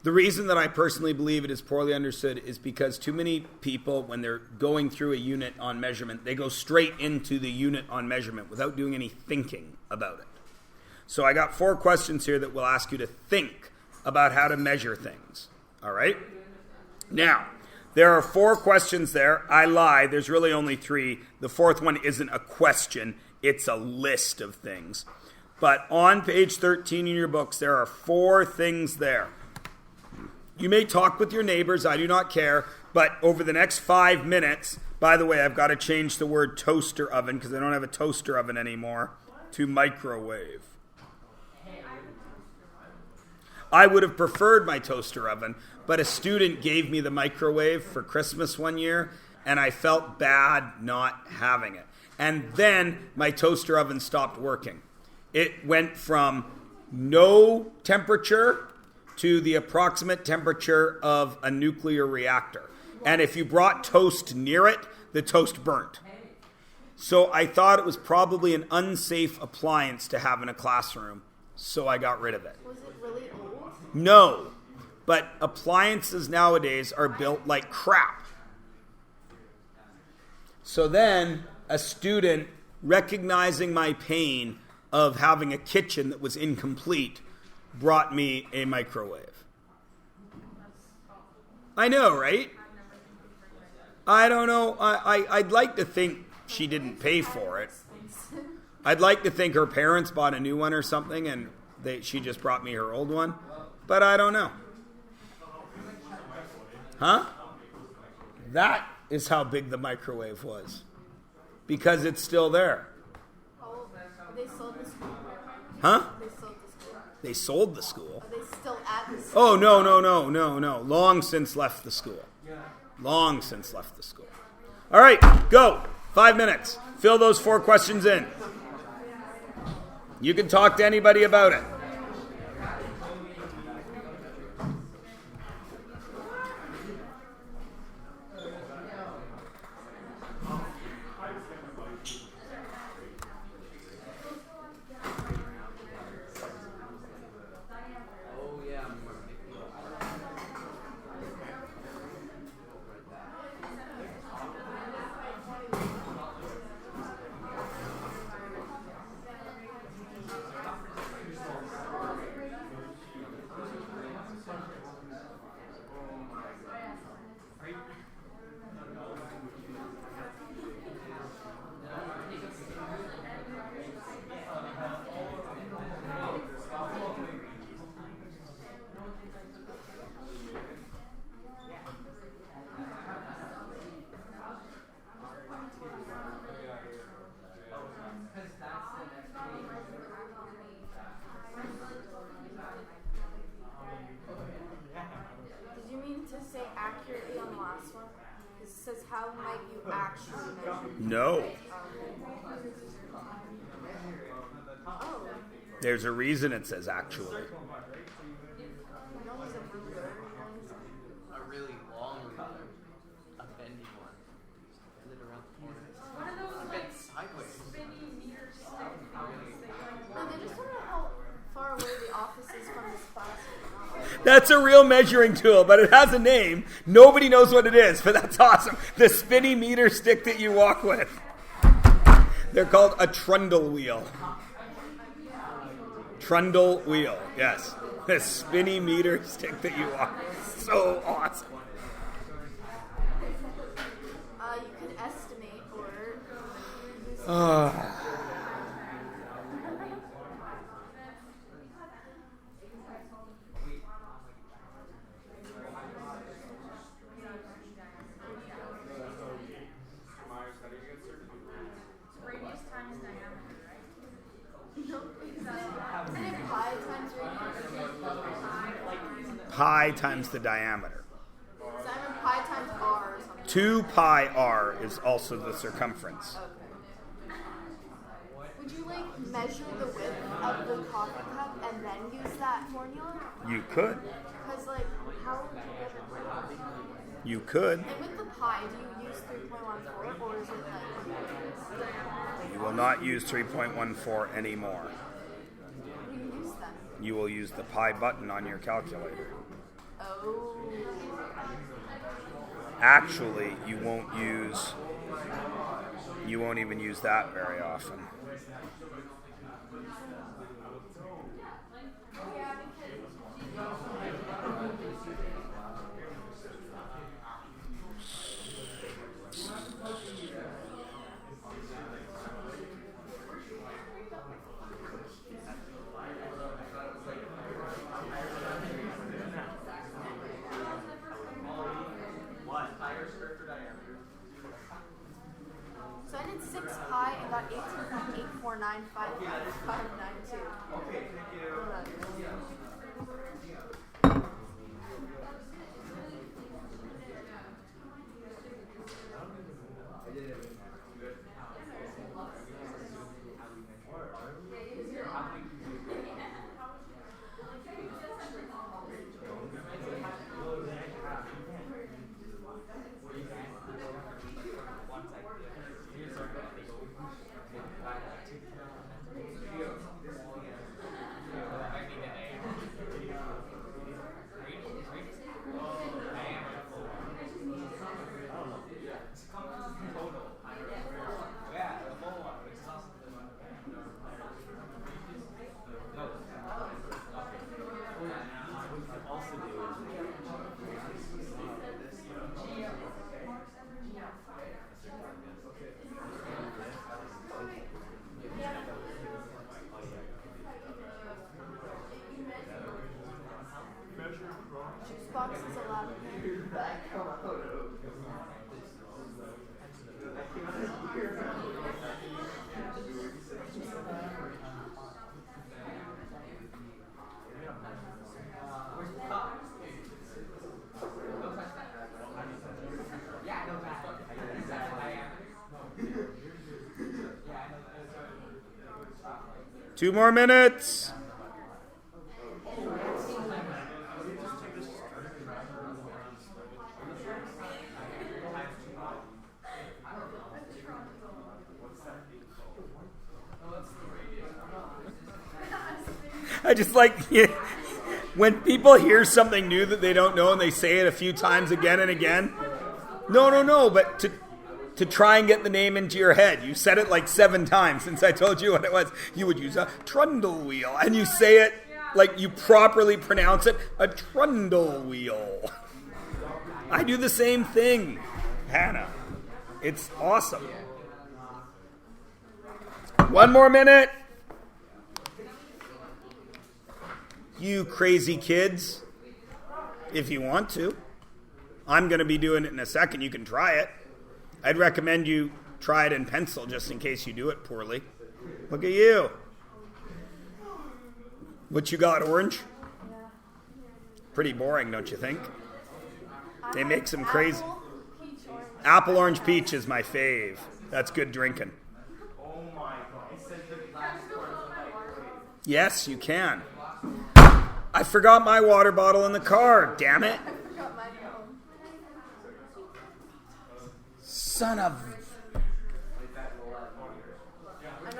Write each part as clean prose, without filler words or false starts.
The reason that I personally believe it is poorly understood is because too many people, when they're going through a unit on measurement, they go straight into the unit on measurement without doing any thinking about it. So I got 4 questions here that will ask you to think about how to measure things. All right? Now, there are 4 questions there. I lie. There's really only 3. The 4th one isn't a question. It's a list of things. But on page 13 in your books, there are 4 things there. You may talk with your neighbors. I do not care. But over the next 5 minutes, by the way, I've got to change the word toaster oven because I don't have a toaster oven anymore to microwave. I would have preferred my toaster oven, but a student gave me the microwave for Christmas one year, and I felt bad not having it. And then my toaster oven stopped working. It went from no temperature to the approximate temperature of a nuclear reactor. And if you brought toast near it, the toast burnt. So I thought it was probably an unsafe appliance to have in a classroom, so I got rid of it. Was it really old? No, but appliances nowadays are built like crap. So then a student, recognizing my pain of having a kitchen that was incomplete, brought me a microwave. I know, right? I don't know. I'd like to think she didn't pay for it. I'd like to think her parents bought a new one or something and she just brought me her old one. But I don't know. Huh? That is how big the microwave was. Because it's still there. They sold the school. Huh? They sold the school. They sold the school? Are they still at the school? Oh, no. Long since left the school. Long since left the school. All right, go. 5 minutes. Fill those 4 questions in. You can talk to anybody about it. Did you mean to say accurately on the last one? It says how might you actually measure? No. Oh. There's a reason it says actually. A really long ruler, a bendy one. Is it around the corner? One of those Bent sideways. spinny meter stick No, they just don't know how far away the office is from this classroom. That's a real measuring tool, but it has a name. Nobody knows what it is, but that's awesome. The spinny meter stick that you walk with. They're called a Trundle Wheel. Trundle Wheel, yes. The spinny meter stick that you walk with. So awesome. You can estimate or use radius times diameter, right? Isn't it pi times radius? Pi times the diameter. Simon, pi times r or something. 2 pi r is also the circumference. Okay. Would you measure the width of the coffee cup and then use that formula? You could. Because how would you get it? You could. And with the pi, do you use 3.14 or is it You will not use 3.14 anymore. what do you use then? You will use the pi button on your calculator. Oh. Actually, you won't even use that very often. So I did 6 pi and got 18.8495592. Okay, thank you. Juice box is allowed in there. Two more minutes. I just like when people hear something new that they don't know and they say it a few times again and again. No, but to try and get the name into your head. You said it like 7 times since I told you what it was. You would use a Trundle Wheel, and you say it like you properly pronounce it, a Trundle Wheel. I do the same thing, Hannah. It's awesome. 1 more minute. You crazy kids, if you want to. I'm going to be doing it in a second. You can try it. I'd recommend you try it in pencil just in case you do it poorly. Look at you. What you got, orange? Pretty boring, don't you think? They make some crazy... Apple, orange, peach is my fave. That's good drinking. Yes, you can. I forgot my water bottle in the car, damn it. I forgot my phone. Son of...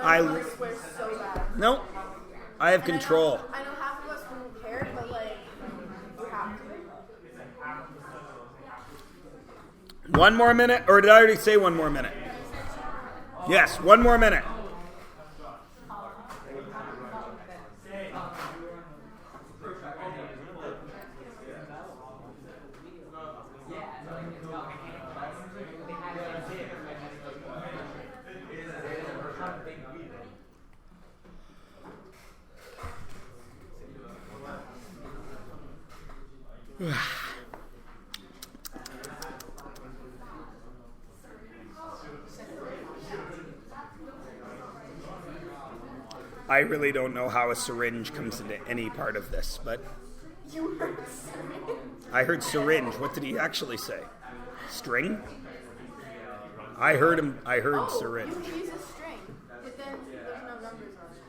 I know I swear so bad. No, I have control. I know half of us wouldn't care, but like, we have to. 1 more minute, or did I already say 1 more minute? Yes, 1 more minute. I really don't know how a syringe comes into any part of this, but You heard syringe? I heard syringe. What did he actually say? String? I heard syringe. You can use a string, but then there's no numbers on it.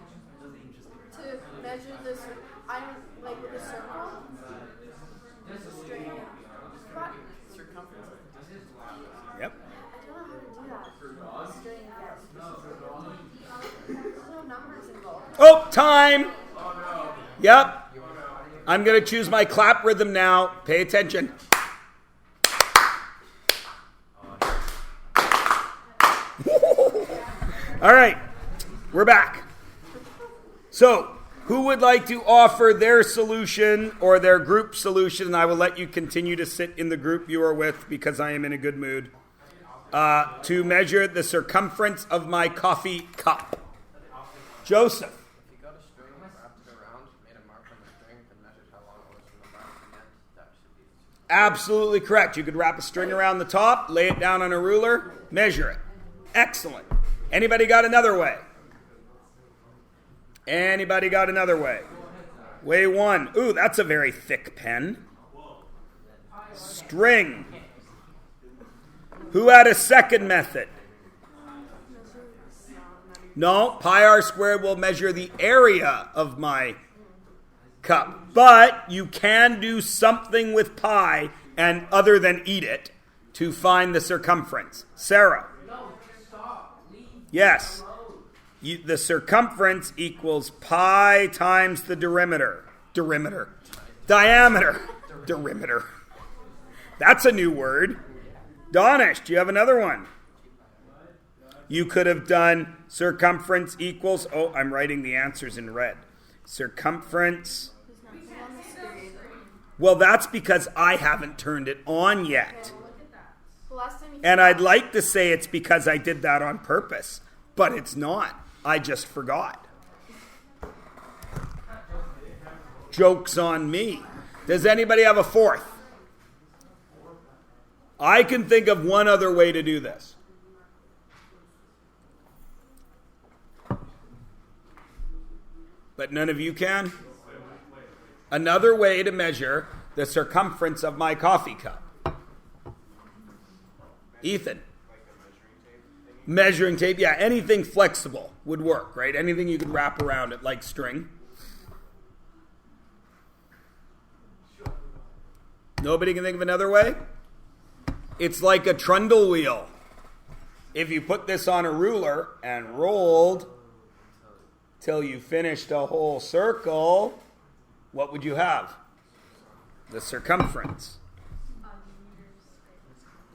To measure this, like with a circle, there's a string. But Circumference. Yep. I don't know how to do that. A string, yes. There's no numbers involved. Oh, time! Yep. I'm going to choose my clap rhythm now. Pay attention. All right, we're back. So, who would like to offer their solution or their group solution? And I will let you continue to sit in the group you are with because I am in a good mood. To measure the circumference of my coffee cup. Joseph. If you got a string, wrapped it around, made a mark on the string, and measured how long it was from the mark to the end, that should be the Absolutely correct. You could wrap a string around the top, lay it down on a ruler, measure it. Excellent. Anybody got another way? Anybody got another way? Way one. Ooh, that's a very thick pen. String. Who had a second method? No, pi r squared will measure the area of my cup. But you can do something with pi and other than eat it to find the circumference. Sarah. Yes. The circumference equals pi times the diameter. Diameter. That's a new word. Donish, do you have another one? You could have done circumference equals, I'm writing the answers in red. Circumference. Well, that's because I haven't turned it on yet. And I'd like to say it's because I did that on purpose, but it's not. I just forgot. Joke's on me. Does anybody have a fourth? I can think of one other way to do this. But none of you can? Another way to measure the circumference of my coffee cup. Ethan. Measuring tape, yeah, anything flexible would work, right? Anything you could wrap around it, like string. Nobody can think of another way? It's like a Trundle Wheel. If you put this on a ruler and rolled till you finished a whole circle, what would you have? The circumference.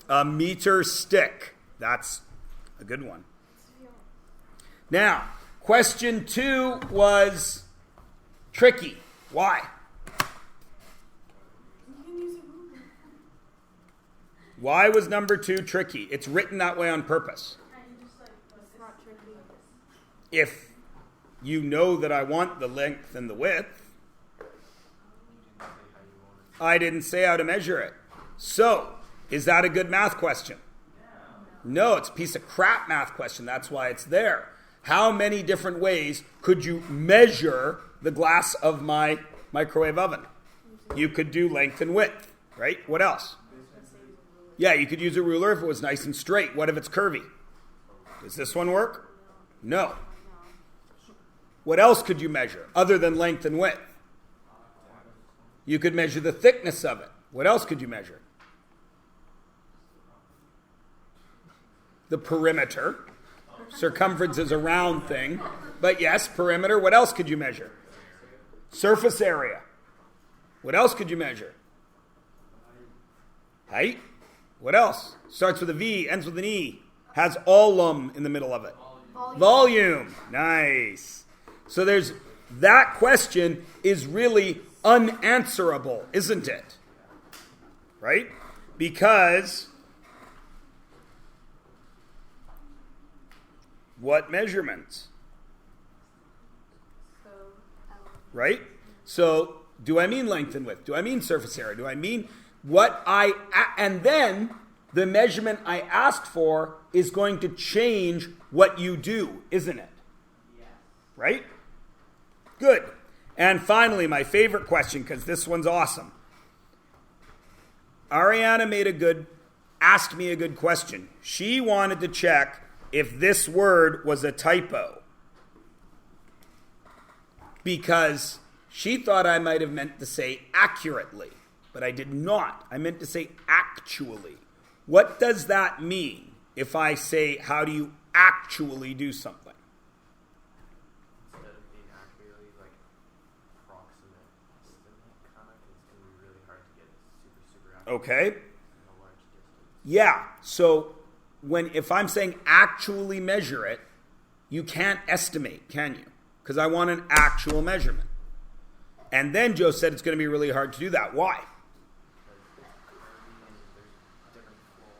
A meter stick. That's a good one. Now, question 2 was tricky. Why? Why was number 2 tricky? It's written that way on purpose. If you know that I want the length and the width, I didn't say how to measure it. So, is that a good math question? No, it's a piece of crap math question. That's why it's there. How many different ways could you measure the glass of my microwave oven? You could do length and width, right? What else? Yeah, you could use a ruler if it was nice and straight. What if it's curvy? Does this one work? No. What else could you measure other than length and width? You could measure the thickness of it. What else could you measure? The perimeter. Circumference is a round thing. But yes, perimeter. What else could you measure? Surface area. What else could you measure? Height. What else? Starts with a V, ends with an E. Has allum in the middle of it. Volume. Nice. So there's that question is really unanswerable, isn't it? Right? Because what measurements? Right? So do I mean length and width? Do I mean surface area? Do I mean what and then the measurement I asked for is going to change what you do, isn't it? Right? Good. And finally, my favorite question, because this one's awesome. Ariana asked me a good question. She wanted to check if this word was a typo. Because she thought I might have meant to say accurately. But I did not. I meant to say actually. What does that mean if I say, how do you actually do something? Instead of being accurately, like, approximate estimate. Okay. Yeah. So if I'm saying actually measure it, you can't estimate, can you? Because I want an actual measurement. And then Joe said it's going to be really hard to do that. Why?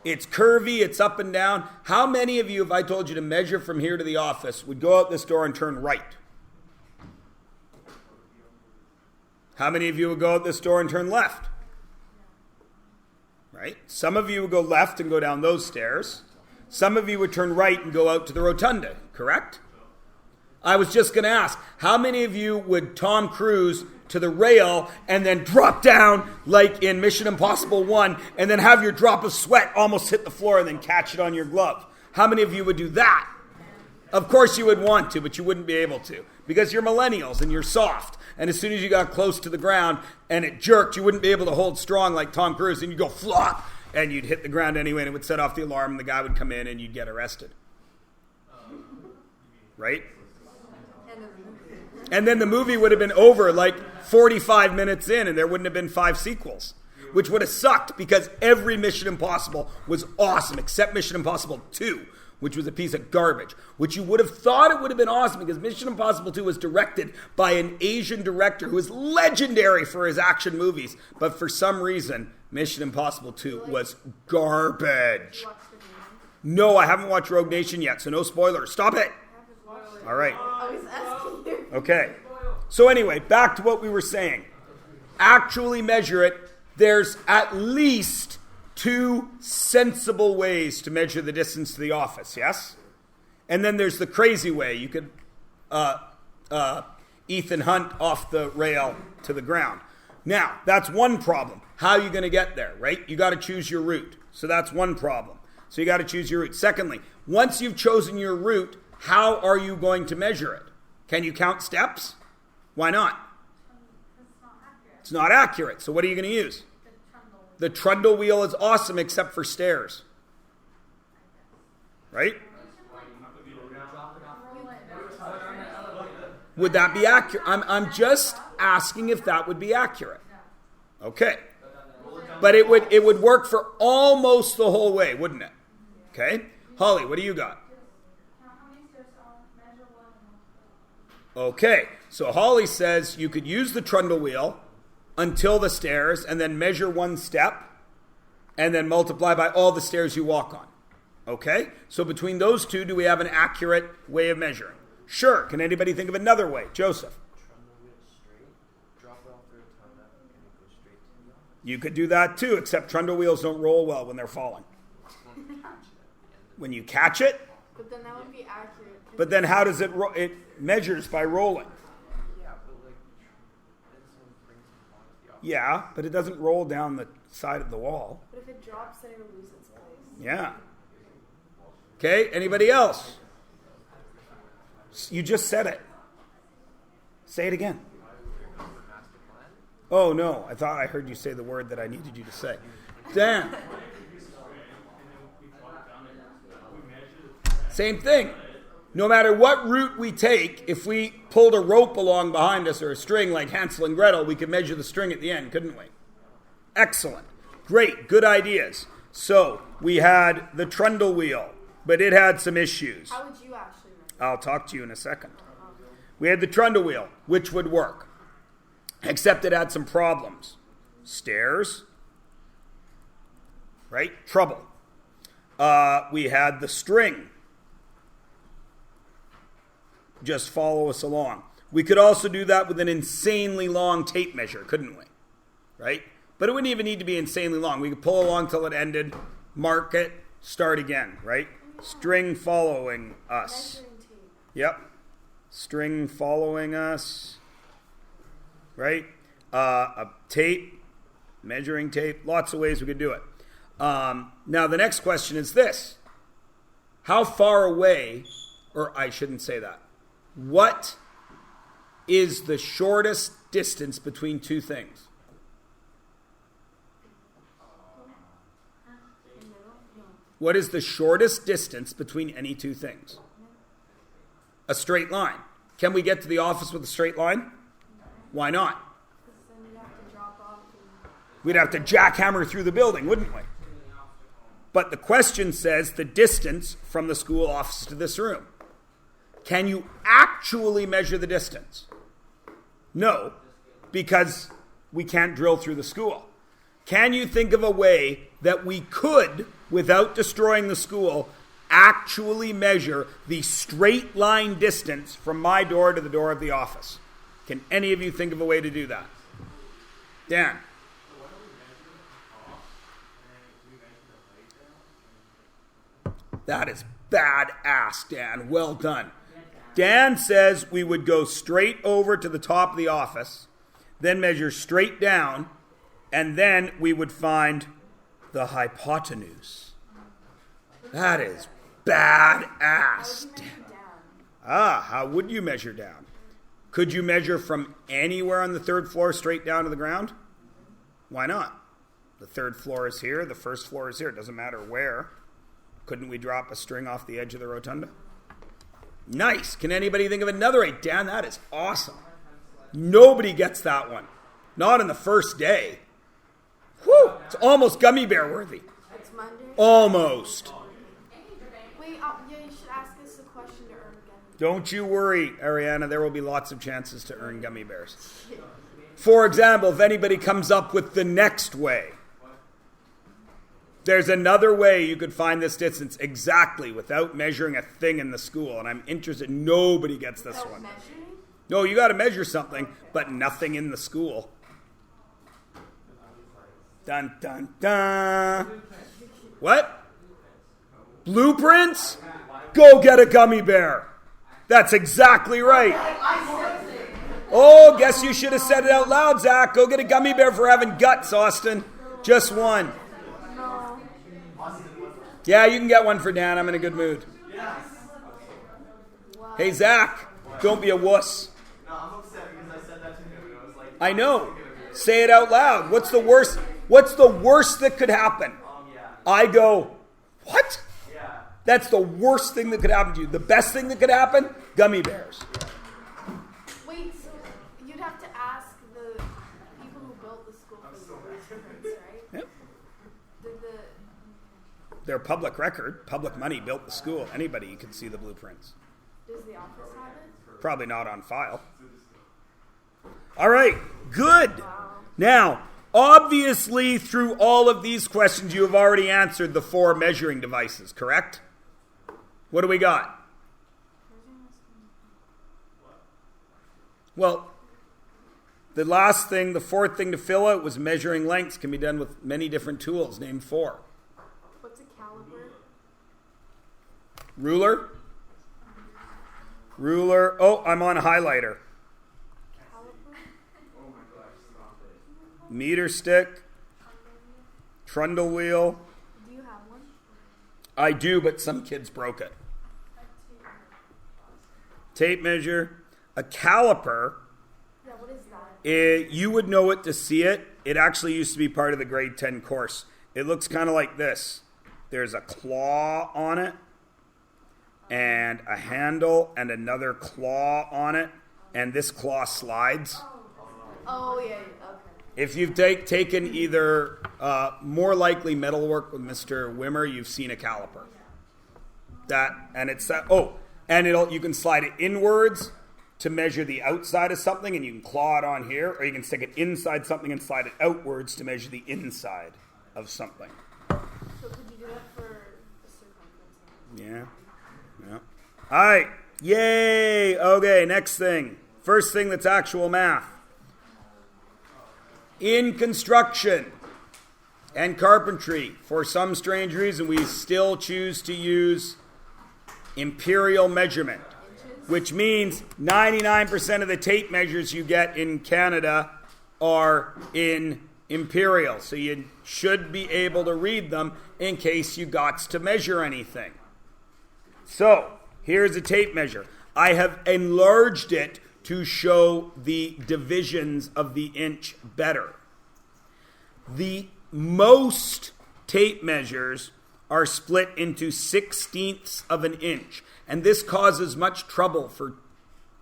It's curvy, it's up and down. How many of you, if I told you to measure from here to the office, would go out this door and turn right? How many of you would go out this door and turn left? Right? Some of you would go left and go down those stairs. Some of you would turn right and go out to the rotunda, correct? I was just going to ask, how many of you would Tom Cruise to the rail and then drop down like in Mission Impossible 1 and then have your drop of sweat almost hit the floor and then catch it on your glove? How many of you would do that? Of course you would want to, but you wouldn't be able to because you're millennials and you're soft. And as soon as you got close to the ground and it jerked, you wouldn't be able to hold strong like Tom Cruise and you'd go flop and you'd hit the ground anyway and it would set off the alarm and the guy would come in and you'd get arrested. Right? And then the movie would have been over like 45 minutes in and there wouldn't have been 5 sequels, which would have sucked because every Mission Impossible was awesome except Mission Impossible 2, which was a piece of garbage, which you would have thought it would have been awesome because Mission Impossible 2 was directed by an Asian director who is legendary for his action movies, but for some reason, Mission Impossible 2 was garbage. No, I haven't watched Rogue Nation yet, so no spoilers. Stop it. All right. I was asking you. Okay. So anyway, back to what we were saying. Actually measure it. There's at least 2 sensible ways to measure the distance to the office, yes? And then there's the crazy way. You could Ethan Hunt off the rail to the ground. Now, that's one problem. How are you going to get there, right? You got to choose your route. So that's one problem. So you got to choose your route. Secondly, once you've chosen your route, how are you going to measure it? Can you count steps? Why not? It's not accurate. So what are you going to use? The Trundle Wheel is awesome except for stairs. Right? Would that be accurate? I'm just asking if that would be accurate. Okay. But it would work for almost the whole way, wouldn't it? Okay. Holly, what do you got? Okay. So Holly says you could use the Trundle Wheel until the stairs and then measure 1 step and then multiply by all the stairs you walk on. Okay? So between those two, do we have an accurate way of measuring? Sure. Can anybody think of another way? Joseph. Trundle wheel straight, drop it off the rotunda, and it goes straight to the office. You could do that too, except Trundle Wheels don't roll well when they're falling. When you catch it, But then that would be accurate. but then how does it roll? It measures by rolling. Yeah, but like, then someone brings it along to the office. Yeah, but it doesn't roll down the side of the wall. But if it drops, then it will lose its place. Yeah. Okay, anybody else? You just said it. Say it again. Oh, no. I thought I heard you say the word that I needed you to say. Dan. Same thing. No matter what route we take, if we pulled a rope along behind us or a string like Hansel and Gretel, we could measure the string at the end, couldn't we? Excellent. Great. Good ideas. So, we had the Trundle Wheel, but it had some issues. How would you actually measure? I'll talk to you in a second. We had the Trundle Wheel, which would work, except it had some problems. Stairs, right? Trouble. We had the string. Just follow us along. We could also do that with an insanely long tape measure, couldn't we? Right? But it wouldn't even need to be insanely long. We could pull along till it ended, mark it, start again, right? String following us. Measuring tape. Yep. String following us. Right? A tape, measuring tape, lots of ways we could do it. Now, the next question is this. How far away, or I shouldn't say that. What is the shortest distance between 2 things? What is the shortest distance between any 2 things? A straight line. Can we get to the office with a straight line? Why not? Because then you have to drop off. We'd have to jackhammer through the building, wouldn't we? But the question says the distance from the school office to this room. Can you actually measure the distance? No, because we can't drill through the school. Can you think of a way that we could, without destroying the school, actually measure the straight line distance from my door to the door of the office? Can any of you think of a way to do that? Dan? That is badass, Dan. Well done. Dan says we would go straight over to the top of the office, then measure straight down, and then we would find the hypotenuse. That is badass. How would you measure down? Could you measure from anywhere on the third floor straight down to the ground? Why not? The third floor is here, the first floor is here. It doesn't matter where. Couldn't we drop a string off the edge of the rotunda? Nice. Can anybody think of another way? Dan, that is awesome. Nobody gets that one. Not in the first day. Whew. It's almost gummy bear worthy. It's Monday. Almost. Wait, yeah, you should ask us a question to earn again. Don't you worry, Ariana. There will be lots of chances to earn gummy bears. For example, if anybody comes up with the next way, there's another way you could find this distance exactly without measuring a thing in the school. And I'm interested. Nobody gets this one. Measuring? No, you got to measure something, but nothing in the school. Dun, dun, dun. What? Blueprints? Go get a gummy bear. That's exactly right. Oh, guess you should have said it out loud, Zach. Go get a gummy bear for having guts, Austin. Just one. Yeah, you can get one for Dan. I'm in a good mood. Hey, Zach, don't be a wuss. No, I'm upset because I said that to him and I was like, I know. Say it out loud. What's the worst? What's the worst that could happen? yeah. I go, what? Yeah. That's the worst thing that could happen to you. The best thing that could happen? Gummy bears. Wait, so you'd have to ask the people who built the school for the measurements, right? Yep. Did They're public record. Public money built the school. Anybody can see the blueprints. does the office have it? Probably not on file. All right, good. Now, obviously, through all of these questions, you have already answered the 4 measuring devices, correct? What do we got? Well, the last thing, the 4th thing to fill out was measuring lengths. Can be done with many different tools. Name 4. What's a caliper? Ruler. Ruler. Oh, I'm on highlighter. Caliper? Meter stick. Trundle wheel. Do you have one? I do, but some kids broke it. Tape measure. A caliper. Yeah, what is that? You would know it to see it. It actually used to be part of the grade 10 course. It looks kind of like this. There's a claw on it, and a handle, and another claw on it, and this claw slides. Oh, yeah, okay. If you've taken either more likely metalwork with Mr. Wimmer, you've seen a caliper. And it's that. Oh, and you can slide it inwards to measure the outside of something, and you can claw it on here, or you can stick it inside something and slide it outwards to measure the inside of something. So could you do that for the circumference? Yeah. All right. Yay. Okay, next thing. First thing that's actual math. In construction and carpentry, for some strange reason, we still choose to use imperial measurement, which means 99% of the tape measures you get in Canada are in imperial. So you should be able to read them in case you got to measure anything. So here's a tape measure. I have enlarged it to show the divisions of the inch better. The most tape measures are split into 1/16 of an inch. And this causes much trouble for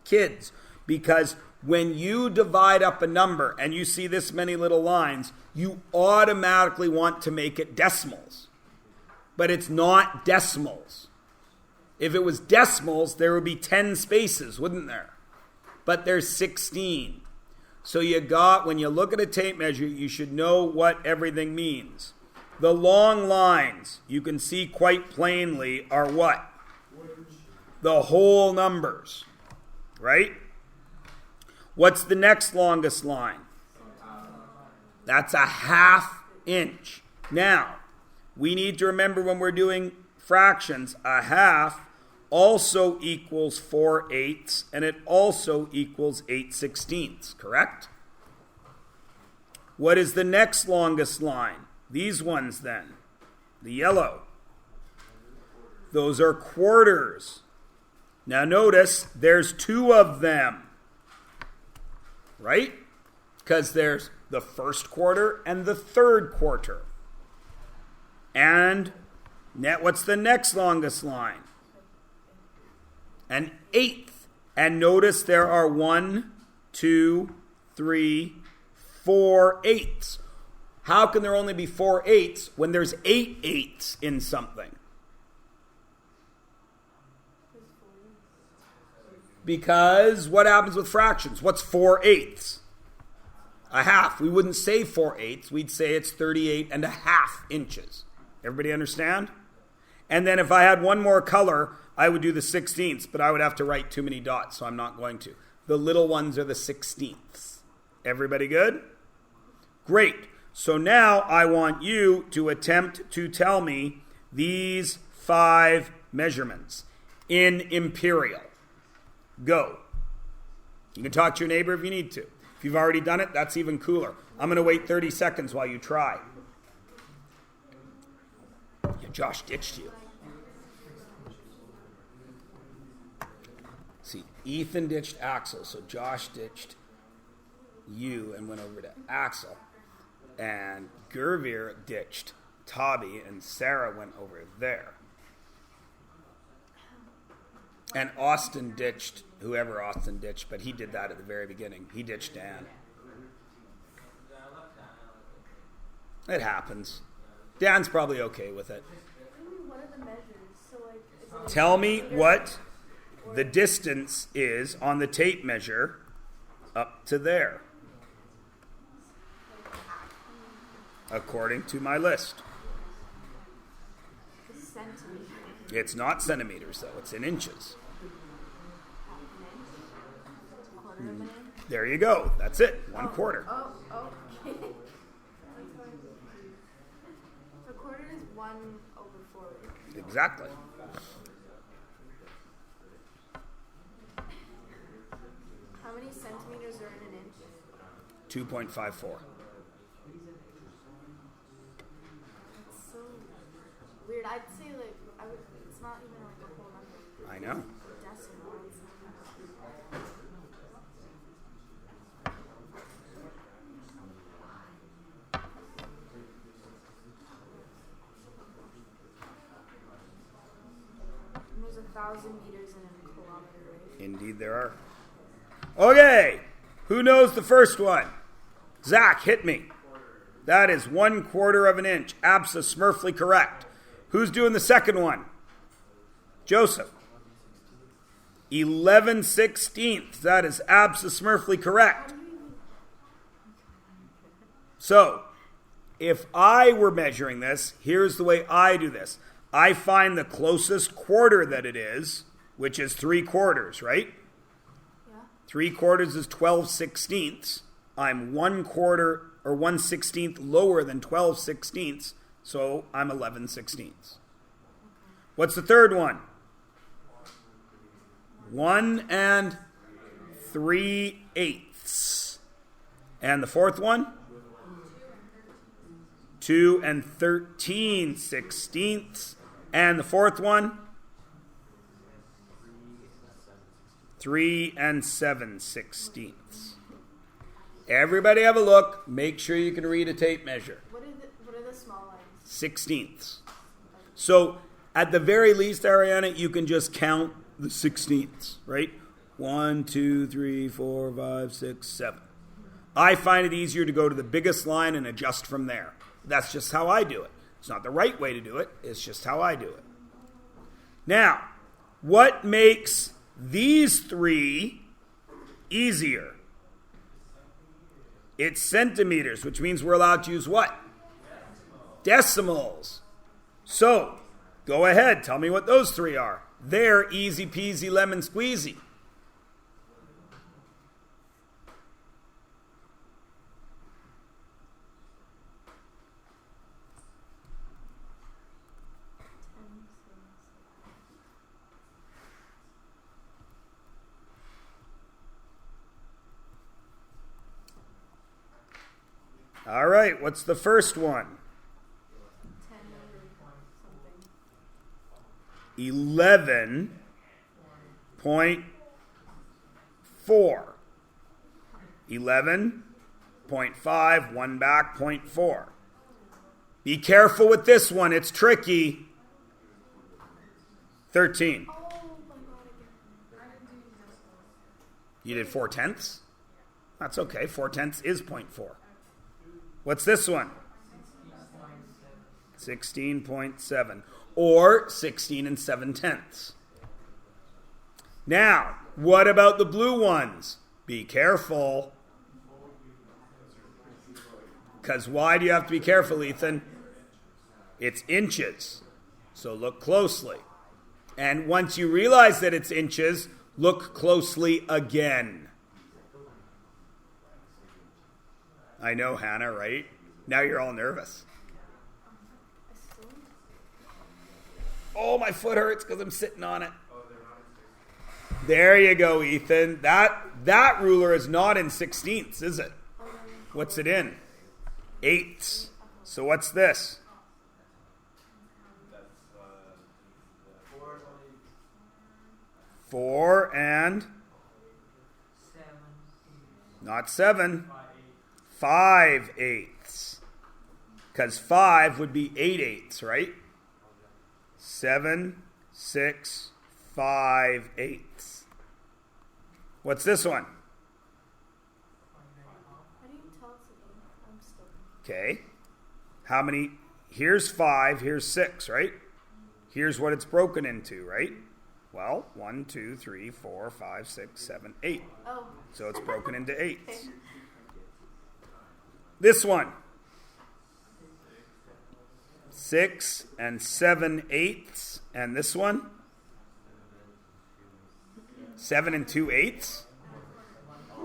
kids because When you divide up a number and you see this many little lines, you automatically want to make it decimals. But it's not decimals. If it was decimals, there would be 10 spaces, wouldn't there? But there's 16. So when you look at a tape measure, you should know what everything means. The long lines, you can see quite plainly, are what? The whole numbers, right? What's the next longest line? That's a ½ inch. Now, we need to remember when we're doing fractions, a half also equals 4/8, and it also equals 8/16, correct? What is the next longest line? These ones then, the yellow. Those are quarters. Now notice, there's 2 of them. Right? Because there's the first quarter and the third quarter. And what's the next longest line? An 1/8. And notice there are 1, 2, 3, 4 8s. How can there only be 4 8s when there's 8 8s in something? Because what happens with fractions? What's 4 8s? A half. We wouldn't say 4 8s. We'd say it's 38.5 inches. Everybody understand? And then if I had one more color, I would do the 16ths, but I would have to write too many dots, so I'm not going to. The little ones are the 16ths. Everybody good? Great. So now I want you to attempt to tell me these 5 measurements in imperial. Go. You can talk to your neighbor if you need to. If you've already done it, that's even cooler. I'm going to wait 30 seconds while you try. Yeah, Josh ditched you. See, Ethan ditched Axel, so Josh ditched you and went over to Axel. And Gervir ditched Toby, and Sarah went over there. And Austin ditched whoever Austin ditched, but he did that at the very beginning. He ditched Dan. It happens. Dan's probably okay with it. What are the measures? So like, Tell me what the distance is on the tape measure up to there, according to my list. centimeters. It's not centimeters, though. It's in inches. Quarter of an inch. There you go. That's it. 1/4. Oh, okay. A quarter is 1/4. Exactly. How many centimeters are in an inch? 2.54. It's so weird. I'd say it's not even like a whole number. I know. Decimal. There's 1,000 meters in a kilometer, right? Indeed there are. Okay. Who knows the first one? Zach, hit me. That is 1/4 of an inch. Abso-smurfly correct. Who's doing the second one? Joseph. 11/16. That is abso-smurfly correct. So, if I were measuring this, here's the way I do this. I find the closest quarter that it is, which is 3/4, right? Yeah. 3/4 is 12/16. I'm 1/4 or 1/16 lower than 12/16, so I'm 11/16. What's the third one? 1 3/8. And the fourth one? 2 13/16. And the fourth one? 3 7/16. Everybody have a look. Make sure you can read a tape measure. What are the small lines? 16ths. So at the very least, Ariana, you can just count the 16ths, right? 1, 2, 3, 4, 5, 6, 7. I find it easier to go to the biggest line and adjust from there. That's just how I do it. It's not the right way to do it. It's just how I do it. Now, what makes these three easier? It's centimeters, which means we're allowed to use what? Decimals. So, go ahead. Tell me what those three are. They're easy peasy lemon squeezy. All right, what's the first one? 10 or something. 11.4. 11.5, one back, 0.4. Be careful with this one, it's tricky. 13. Oh my god, You did 4/10? That's okay, 4/10 is 0.4. What's this one? 16.7. Or 16 and 7/10. Now, what about the blue ones? Be careful. Because why do you have to be careful, Ethan? It's inches. So look closely. And once you realize that it's inches, look closely again. I know, Hannah, right? Now you're all nervous. Oh, my foot hurts because I'm sitting on it. There you go, Ethan. That ruler is not in 16ths, is it? What's it in? 8ths. So what's this? 4 and not 7. 5/8. Because 5 would be 8/8, right? 7, 6, 5/8. What's this one? How do you tell us again? I'm still. Okay. How many? Here's 5, here's 6, right? Here's what it's broken into, right? Well, 1, 2, 3, 4, 5, 6, 7, 8. Oh. So it's broken into 8s. This one. 6 and 7/8. And this one? 7 and 2/8.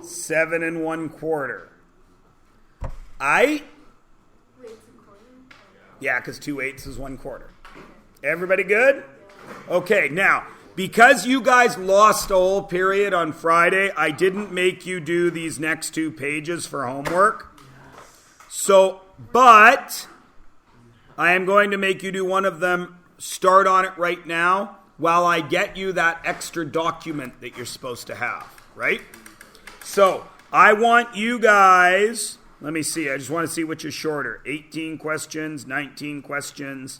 7 and 1/4. Wait, it's a quarter? Yeah, because 2/8 is 1/4. Everybody good? Okay, now, because you guys lost a whole period on Friday, I didn't make you do these next 2 pages for homework. So, but I am going to make you do one of them. Start on it right now while I get you that extra document that you're supposed to have, right? So, I want you guys, let me see, I just want to see which is shorter. 18 questions, 19 questions,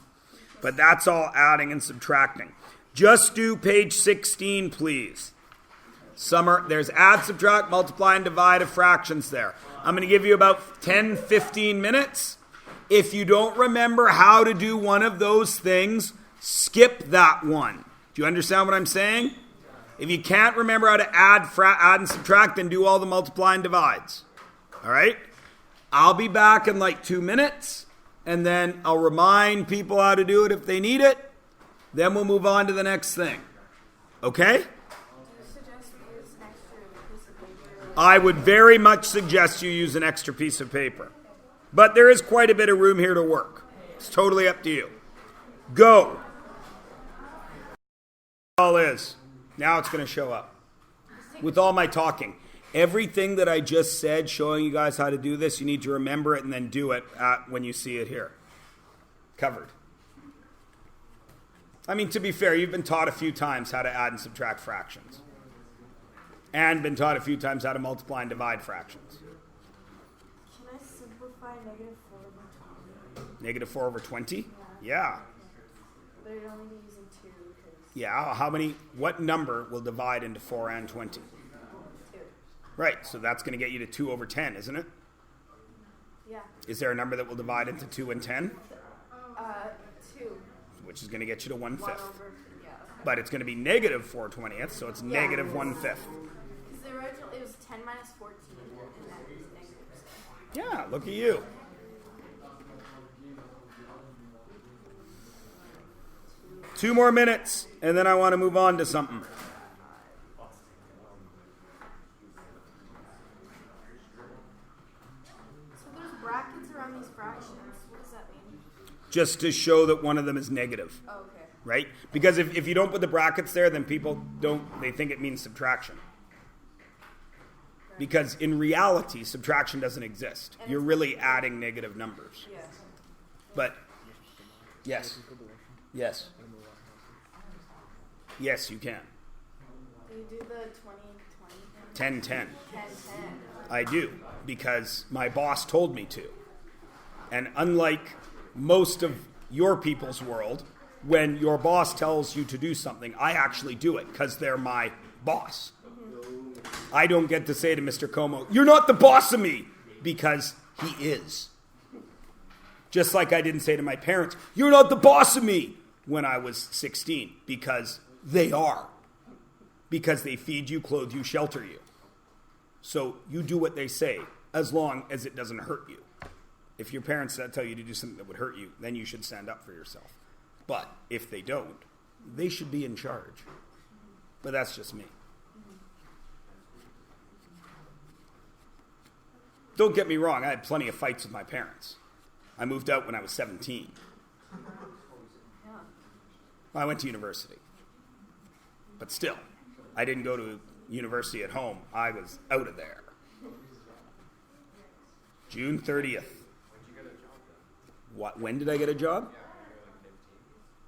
but that's all adding and subtracting. Just do page 16, please. There's add, subtract, multiply, and divide of fractions there. I'm going to give you about 10, 15 minutes. If you don't remember how to do one of those things, skip that one. Do you understand what I'm saying? If you can't remember how to add and subtract, then do all the multiply and divides. All right? I'll be back in like 2 minutes, and then I'll remind people how to do it if they need it. Then we'll move on to the next thing. Okay? Do you suggest we use an extra piece of paper? I would very much suggest you use an extra piece of paper. But there is quite a bit of room here to work. It's totally up to you. Go. All is. Now it's going to show up. With all my talking. Everything that I just said, showing you guys how to do this, you need to remember it and then do it when you see it here. Covered. I mean, to be fair, you've been taught a few times how to add and subtract fractions. And been taught a few times how to multiply and divide fractions. Can I simplify -4/20? -4/20? Yeah. But I'd only be using 2 because Yeah, what number will divide into 4 and 20? 2. Right, so that's going to get you to 2 over 10, isn't it? Yeah. Is there a number that will divide into 2 and 10? 2. Which is going to get you to 1/5. 1 over, yeah. But it's going to be negative 4/20th, so it's Yeah. negative 1/5. Because the original, it was 10 minus 14, and that is negative. Yeah, look at you. Two more minutes, and then I want to move on to something. So there's brackets around these fractions. What does that mean? Just to show that one of them is negative, Oh, okay. right? Because if you don't put the brackets there, then people they think it means subtraction. Because in reality, subtraction doesn't exist. You're really adding negative numbers. Yeah. But, yes. Yes. Yes, you can. Do you do the 20, 20 10-10. thing? 10, 10. I do, because my boss told me to. And unlike most of your people's world, when your boss tells you to do something, I actually do it, because they're my boss. I don't get to say to Mr. Como, "You're not the boss of me," because he is. Just like I didn't say to my parents, "You're not the boss of me," when I was 16, because they are. Because they feed you, clothe you, shelter you. So you do what they say, as long as it doesn't hurt you. If your parents tell you to do something that would hurt you, then you should stand up for yourself. But if they don't, they should be in charge. But that's just me. Don't get me wrong, I had plenty of fights with my parents. I moved out when I was 17. Yeah. I went to university. But still, I didn't go to university at home. I was out of there. June 30th. When did I get a job?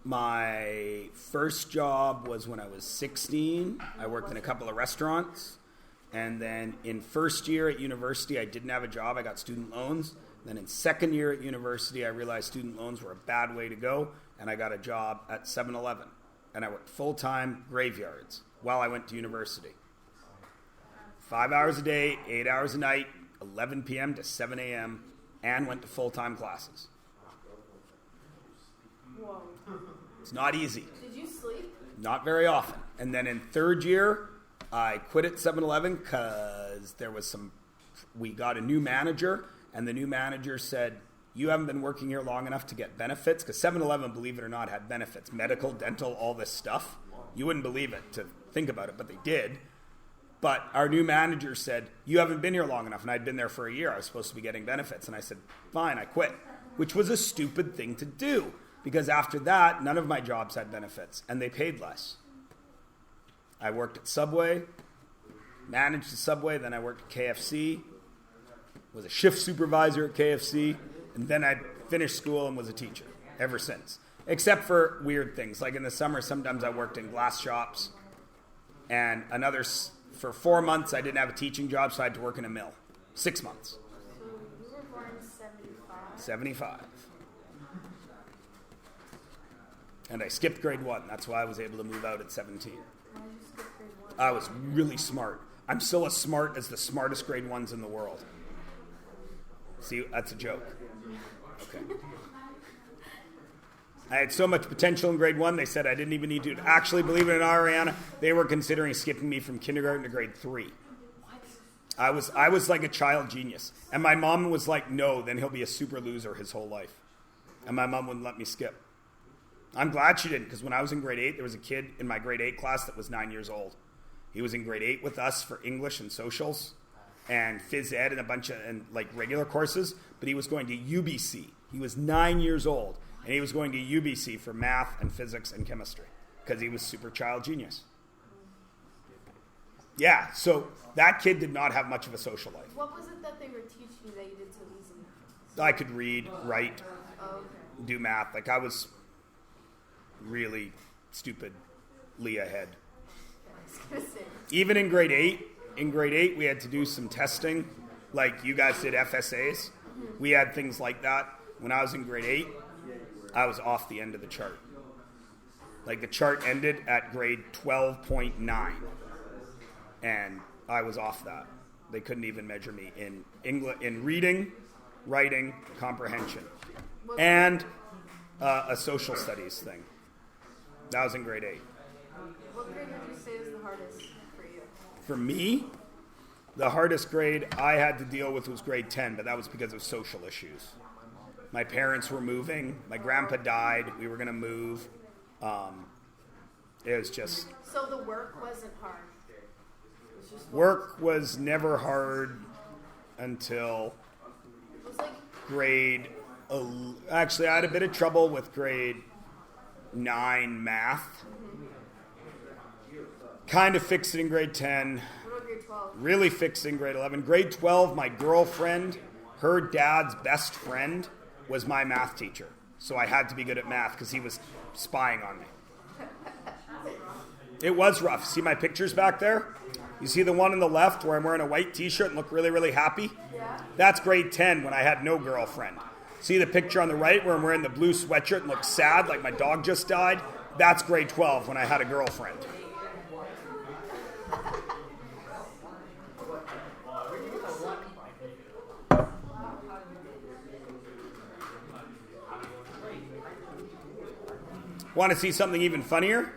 My first job was when I was 16. I worked in a couple of restaurants. And then in first year at university, I didn't have a job. I got student loans. Then in second year at university, I realized student loans were a bad way to go. And I got a job at 7-Eleven. And I worked full-time graveyards while I went to university. 5 hours a day, 8 hours a night, 11 p.m. to 7 a.m., and went to full-time classes. Whoa. It's not easy. Did you sleep? Not very often. And then in third year, I quit at 7-Eleven because we got a new manager, and the new manager said, "You haven't been working here long enough to get benefits," because 7-Eleven, believe it or not, had benefits, medical, dental, all this stuff. You wouldn't believe it to think about it, but they did. But our new manager said, "You haven't been here long enough," and I'd been there for a year. I was supposed to be getting benefits, and I said, "Fine, I quit," which was a stupid thing to do, because after that, none of my jobs had benefits, and they paid less. I worked at Subway, managed the Subway, then I worked at KFC, was a shift supervisor at KFC, and then I finished school and was a teacher ever since. Except for weird things. Like in the summer, sometimes I worked in glass shops, and for 4 months I didn't have a teaching job, so I had to work in a mill. 6 months. So you were born in 75? 75. And I skipped grade 1. That's why I was able to move out at 17. Why did you skip grade 1? I was really smart. I'm still as smart as the smartest grade 1s in the world. See, that's a joke. Okay. I had so much potential in grade 1, they said I didn't even need to. Actually, believe it or not, Ariana, they were considering skipping me from kindergarten to grade 3. I was like a child genius. And my mom was like, "No, then he'll be a super loser his whole life." And my mom wouldn't let me skip. I'm glad she didn't, because when I was in grade 8, there was a kid in my grade 8 class that was 9 years old. He was in grade 8 with us for English and socials and phys ed and a bunch of regular courses, but he was going to UBC. He was 9 years old, and he was going to UBC for math and physics and chemistry because he was super child genius. Yeah, so that kid did not have much of a social life. What was it that they were teaching you that you did so easily? I could read, write, Oh, okay. do math. Like I was really stupidly ahead. I was gonna say. Even in grade 8, we had to do some testing. Like you guys did FSAs. We had things like that. When I was in grade 8, I was off the end of the chart. Like the chart ended at grade 12.9. And I was off that. They couldn't even measure me in reading, writing, comprehension, and a social studies thing. That was in grade 8. What grade would you say is the hardest for you? For me, the hardest grade I had to deal with was grade 10, but that was because of social issues. My parents were moving. My grandpa died. We were going to move. It was just... So the work wasn't hard? Work was never hard until It was like... grade... Actually, I had a bit of trouble with grade 9 math. Kind of fixed it in grade 10. What about grade 12? Really fixed it in grade 11. Grade 12, my girlfriend, her dad's best friend was my math teacher. So I had to be good at math because he was spying on me. It was rough. See my pictures back there? You see the one on the left where I'm wearing a white t-shirt and look really, really happy? Yeah. That's grade 10 when I had no girlfriend. See the picture on the right where I'm wearing the blue sweatshirt and look sad like my dog just died? That's grade 12 when I had a girlfriend. Want to see something even funnier?